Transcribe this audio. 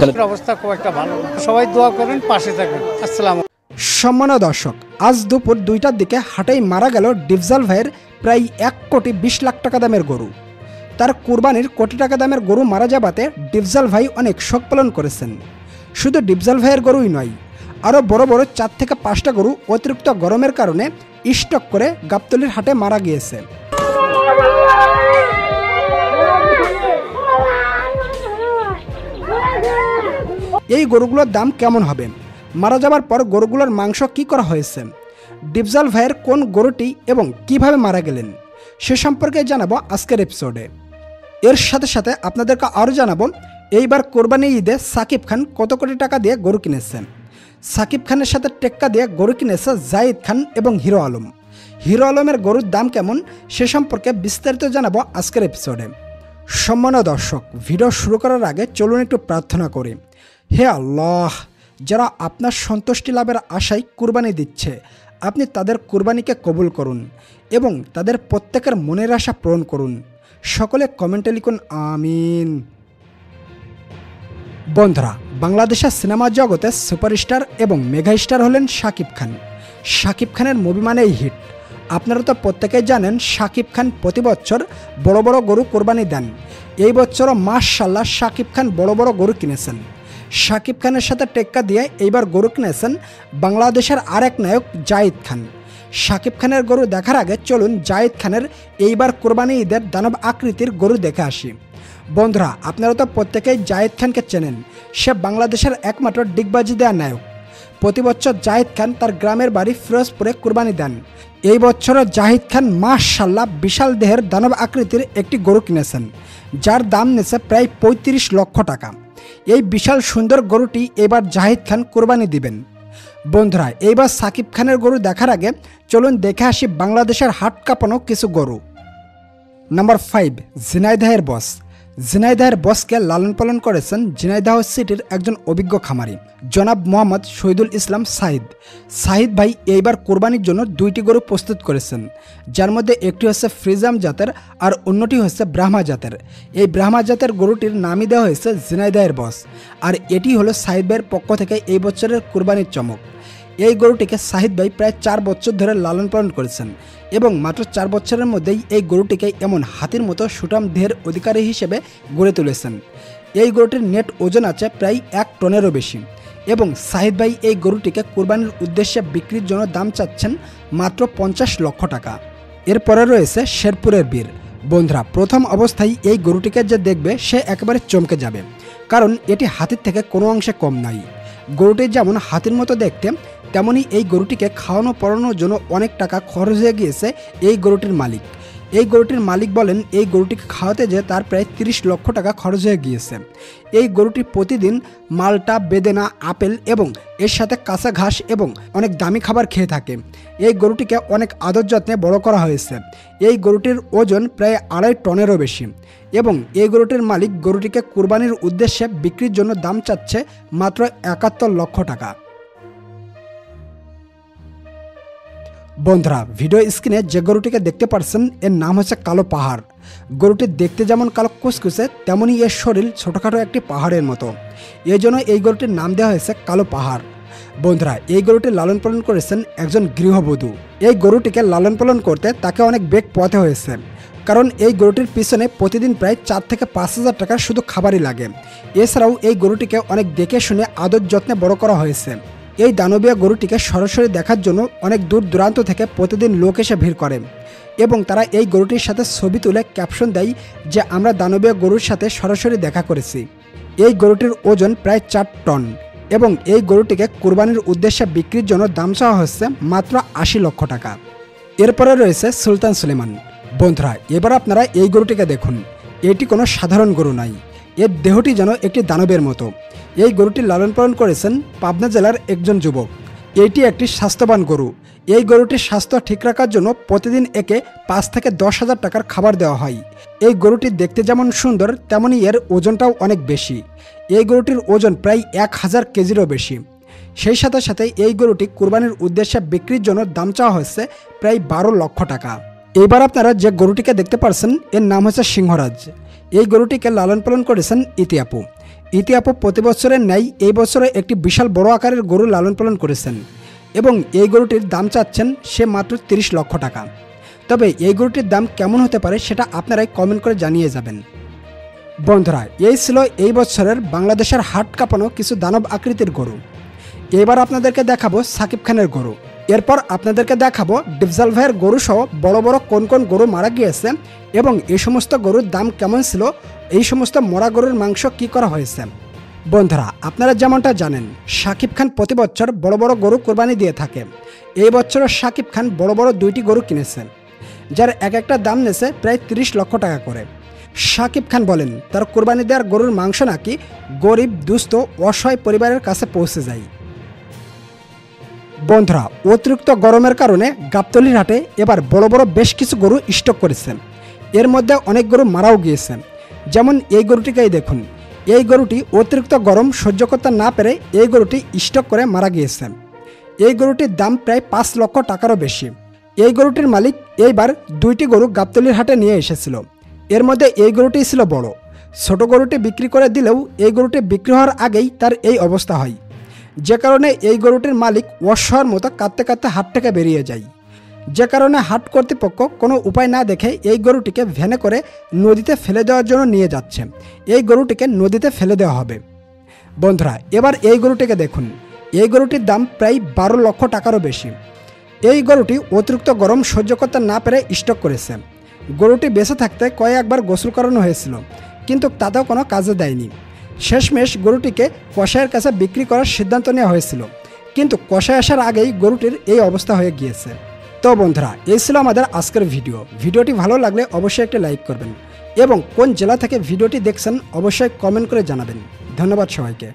মানুষের অবস্থা খুব একটা ভালো না। সবাই দোয়া করেন, পাশে থাকেন। আসসালাম। সম্মানীয় দর্শক, আজ দুপুর 2টার দিকে হাটেই মারা গেল ডিপজল ভাইয়ের প্রায় 1,20,00,000 টাকা দামের গরু। তার কুরবানির কোটি টাকা দামের গরু মারা যাবাতে ডিপজল ভাই অনেক শোক পালন করেছেন। শুধু ডিপজল ভাইয়ের গরুই নয়, আরও বড় বড় 4 থেকে 5টা গরু অতিরিক্ত গরমের কারণে স্টক করে গাবতলীর হাটে মারা গিয়েছে। এই গরুগুলোর দাম কেমন হবে, মারা যাবার পর গরুগুলোর মাংস কি করা হয়েছে, ডিপজল ভাইয়ের কোন গরুটি এবং কিভাবে মারা গেলেন সে সম্পর্কে জানাবো আজকের এপিসোডে। এর সাথে সাথে আপনাদেরকে আরও জানাবো এইবার কোরবানি ঈদে সাকিব খান কত কোটি টাকা দিয়ে গরু কিনেছেন। সাকিব খানের সাথে টেক্কা দিয়ে গরু কিনেছে জাহিদ খান এবং হিরো আলম। হিরো আলমের গরুর দাম কেমন সে সম্পর্কে বিস্তারিত জানাবো আজকের এপিসোডে। সম্মানীয় দর্শক, ভিডিও শুরু করার আগে চলুন একটু প্রার্থনা করি। হে আল্লাহ, যারা আপনার সন্তুষ্টি লাভের আশায় কুরবানি দিচ্ছে, আপনি তাদের কুরবানিকে কবুল করুন এবং তাদের প্রত্যেকের মনের আশা পূরণ করুন। সকলে কমেন্টে লিখুন আমিন। বন্ধুরা, বাংলাদেশের সিনেমা জগতে সুপারস্টার এবং মেগা স্টার হলেন শাকিব খান। শাকিব খানের মুভি মানেই হিট। আপনারা তো প্রত্যেকেই জানেন শাকিব খান প্রতি বছর বড় বড় গরু কোরবানি দেন। এই বছরও মাশাআল্লাহ শাকিব খান বড় বড় গরু কিনেছেন। শাকিব খানের সাথে টেক্কা দিয়ে এইবার গরু কিনেছেন বাংলাদেশের আরেক নায়ক জাহিদ খান। শাকিব খানের গরু দেখার আগে চলুন জাহিদ খানের এইবার কোরবানি ঈদের দানব আকৃতির গরু দেখে আসি। বন্ধুরা, আপনারা তো প্রত্যেকেই জাহিদ খানকে চেনেন। সে বাংলাদেশের একমাত্র ডিগবাজি দেওয়া নায়ক। প্রতি বছর জাহিদ খান তার গ্রামের বাড়ি ফিরোজপুরে কোরবানি দেন। এই বছরও জাহিদ খান মাশাআল্লাহ বিশাল দেহের দানব আকৃতির একটি গরু কিনেছেন, যার দাম নিয়েছে প্রায় 35 লক্ষ টাকা। এই বিশাল সুন্দর গরুটি এবার জাহিদ খান কোরবানি দিবেন। বন্ধুরা, এইবার সাকিব খানের গরু দেখার আগে চলুন দেখে আসি বাংলাদেশের হাট কাঁপানো কিছু গরু। নাম্বার 5, ঝিনাইদহের বস। ঝিনাইদহের বসকে লালন পালন করেছেন ঝিনাইদহ সিটির একজন অভিজ্ঞ খামারি জনাব মোহাম্মদ শহীদুল ইসলাম সাহিদ। সাহিদ ভাই এইবার কোরবানির জন্য 2টি গরু প্রস্তুত করেছেন, যার মধ্যে একটি হচ্ছে ফ্রিজাম জাতের আর অন্যটি হচ্ছে ব্রাহ্মা জাতের। এই ব্রাহ্মা জাতের গরুটির নামই দেওয়া হয়েছে ঝিনাইদহের বস। আর এটি হলো সাহিদ ভাইয়ের পক্ষ থেকে এই বছরের কোরবানির চমক। এই গরুটিকে সাহিদ ভাই প্রায় 4 বছর ধরে লালন পালন করেছেন এবং মাত্র 4 বছরের মধ্যেই এই গরুটিকে এমন হাতির মতো সুঠাম দেহের অধিকারী হিসেবে গড়ে তুলেছেন। এই গরুটির নেট ওজন আছে প্রায় 1 টনেরও বেশি এবং সাহিদ ভাই এই গরুটিকে কোরবানির উদ্দেশ্যে বিক্রির জন্য দাম চাচ্ছেন মাত্র 50 লক্ষ টাকা। এরপরে রয়েছে শেরপুরের বীর। বন্ধুরা, প্রথম অবস্থায় এই গরুটিকে যে দেখবে সে একেবারে চমকে যাবে, কারণ এটি হাতির থেকে কোনো অংশে কম নয়। গরুটি যেমন হাতির মতো দেখতে, তেমনই এই গরুটিকে খাওয়ানো পড়ানোর জন্য অনেক টাকা খরচ হয়ে গিয়েছে এই গরুটির মালিক। এই গরুটির মালিক বলেন এই গরুটিকে খাওয়াতে যে তার প্রায় 30 লক্ষ টাকা খরচ হয়ে গিয়েছে। এই গরুটি প্রতিদিন মালটা, বেদেনা, আপেল এবং এর সাথে কাঁচা ঘাস এবং অনেক দামি খাবার খেয়ে থাকে। এই গরুটিকে অনেক আদর যত্নে বড় করা হয়েছে। এই গরুটির ওজন প্রায় 2.5 টনেরও বেশি এবং এই গরুটির মালিক গরুটিকে কুরবানির উদ্দেশ্যে বিক্রির জন্য দাম চাচ্ছে মাত্র 71 লক্ষ টাকা। বন্ধুরা, ভিডিও স্ক্রিনে যে গরুটিকে দেখতে পাচ্ছেন এর নাম হচ্ছে কালো পাহাড়। গরুটি দেখতে যেমন কালো কুচকুচে, তেমনই এর শরীর ছোটোখাটো একটি পাহাড়ের মতো। এই জন্য এই গরুটির নাম দেওয়া হয়েছে কালো পাহাড়। বন্ধুরা, এই গরুটি লালন পালন করেছেন একজন গৃহবধূ। এই গরুটিকে লালন পালন করতে তাকে অনেক বেগ পোহাতে হয়েছে, কারণ এই গরুটির পিছনে প্রতিদিন প্রায় 4 থেকে 5 হাজার টাকার শুধু খাবারই লাগে। এছাড়াও এই গরুটিকে অনেক দেখে শুনে আদর যত্নে বড় করা হয়েছে। এই দানবীয় গরুটিকে সরাসরি দেখার জন্য অনেক দূর দূরান্ত থেকে প্রতিদিন লোক এসে ভিড় করে এবং তারা এই গরুটির সাথে ছবি তুলে ক্যাপশন দেয় যে আমরা দানবীয় গরুর সাথে সরাসরি দেখা করেছি। এই গরুটির ওজন প্রায় 4 টন এবং এই গরুটিকে কুরবানির উদ্দেশ্যে বিক্রির জন্য দাম চাওয়া হচ্ছে মাত্র 80 লক্ষ টাকা। এরপরে রয়েছে সুলতান সুলেমান। বন্ধুরা, এবার আপনারা এই গরুটিকে দেখুন। এটি কোনো সাধারণ গরু নয়, এর দেহটি যেন একটি দানবের মতো। এই গরুটি লালন পালন করেছেন পাবনা জেলার একজন যুবক। এটি একটি স্বাস্থ্যবান গরু। এই গরুটির স্বাস্থ্য ঠিক রাখার জন্য প্রতিদিন একে 5 থেকে 10 হাজার টাকার খাবার দেওয়া হয়। এই গরুটি দেখতে যেমন সুন্দর, তেমনই এর ওজনটাও অনেক বেশি। এই গরুটির ওজন প্রায় 1000 কেজিরও বেশি। সেই সাথে সাথে এই গরুটি কুরবানির উদ্দেশ্যে বিক্রির জন্য দাম চাওয়া হচ্ছে প্রায় 12 লক্ষ টাকা। এইবার আপনারা যে গরুটিকে দেখতে পাচ্ছেন এর নাম হচ্ছে সিংহরাজ। এই গরুটিকে লালন পালন করেছেন ইতি আপু। ইতি আপু প্রতি বছরের ন্যায় এই বছরে একটি বিশাল বড় আকারের গরু লালন পালন করেছেন এবং এই গরুটির দাম চাচ্ছেন সে মাত্র 30 লক্ষ টাকা। তবে এই গরুটির দাম কেমন হতে পারে সেটা আপনারাই কমেন্ট করে জানিয়ে যাবেন। বন্ধুরা, এই ছিল এই বছরের বাংলাদেশের হাট কাঁপানো কিছু দানব আকৃতির গরু। এবার আপনাদেরকে দেখাবো সাকিব খানের গরু। এরপর আপনাদেরকে দেখাবো ডিফজল ভাইয়ের গরু সহ বড় বড় কোন কোন গরু মারা গিয়েছে এবং এই সমস্ত গরুর দাম কেমন ছিল, এই সমস্ত মরা গরুর মাংস কি করা হয়েছে। বন্ধুরা, আপনারা যেমনটা জানেন শাকিব খান প্রতি বছর বড় বড় গরু কোরবানি দিয়ে থাকে। এই বছরও শাকিব খান বড় বড় 2টি গরু কিনেছে, যার এক একটা দাম নেছে প্রায় 30 লক্ষ টাকা করে। শাকিব খান বলেন তার কোরবানি দেওয়ার গরুর মাংস নাকি গরিব দুস্থ অসহায় পরিবারের কাছে পৌঁছে যায়। বন্ধুরা, অতিরিক্ত গরমের কারণে গাবতলীর হাটে এবার বড় বড় বেশ কিছু গরু স্টক করেছে। এর মধ্যে অনেক গরু মারাও গিয়েছে। যেমন এই গরুটিকেই দেখুন, এই গরুটি অতিরিক্ত গরম সহ্য করতে না পেরে এই গরুটি স্টক করে মারা গিয়েছে। এই গরুটির দাম প্রায় 5 লক্ষ টাকারও বেশি। এই গরুটির মালিক এইবার 2টি গরু গাবতলীর হাটে নিয়ে এসেছিল। এর মধ্যে এই গরুটি ছিল বড়। ছোট গরুটি বিক্রি করে দিলেও এই গরুটি বিক্রি হওয়ার আগেই তার এই অবস্থা হয়, যে কারণে এই গরুটির মালিক অসহায়ের মতো কাঁদতে কাঁদতে হাট থেকে বেরিয়ে যায়। যে কারণে হাট কর্তৃপক্ষ কোনো উপায় না দেখে এই গরুটিকে ভ্যানে করে নদীতে ফেলে দেওয়ার জন্য নিয়ে যাচ্ছে। এই গরুটিকে নদীতে ফেলে দেওয়া হবে। বন্ধুরা, এবার এই গরুটিকে দেখুন, এই গরুটির দাম প্রায় 12 লক্ষ টাকারও বেশি। এই গরুটি অতিরিক্ত গরম সহ্য করতে না পেরে স্টক করেছে। গরুটি বেঁচে থাকতে কয়েকবার গোসল করানো হয়েছিল, কিন্তু তাতেও কোনো কাজে দেয়নি। শেষমেশ গরুটিকে কসাইয়ের কাছে বিক্রি করার সিদ্ধান্ত নেওয়া হয়েছিল, কিন্তু কসাই আসার আগেই গরুটির এই অবস্থা হয়ে গিয়েছে। তো বন্ধুরা, এই ছিল আমাদের আজকের ভিডিওটি ভালো লাগলে অবশ্যই একটি লাইক করবেন এবং কোন জেলা থেকে ভিডিওটি দেখছেন অবশ্যই কমেন্ট করে জানাবেন। ধন্যবাদ সবাইকে।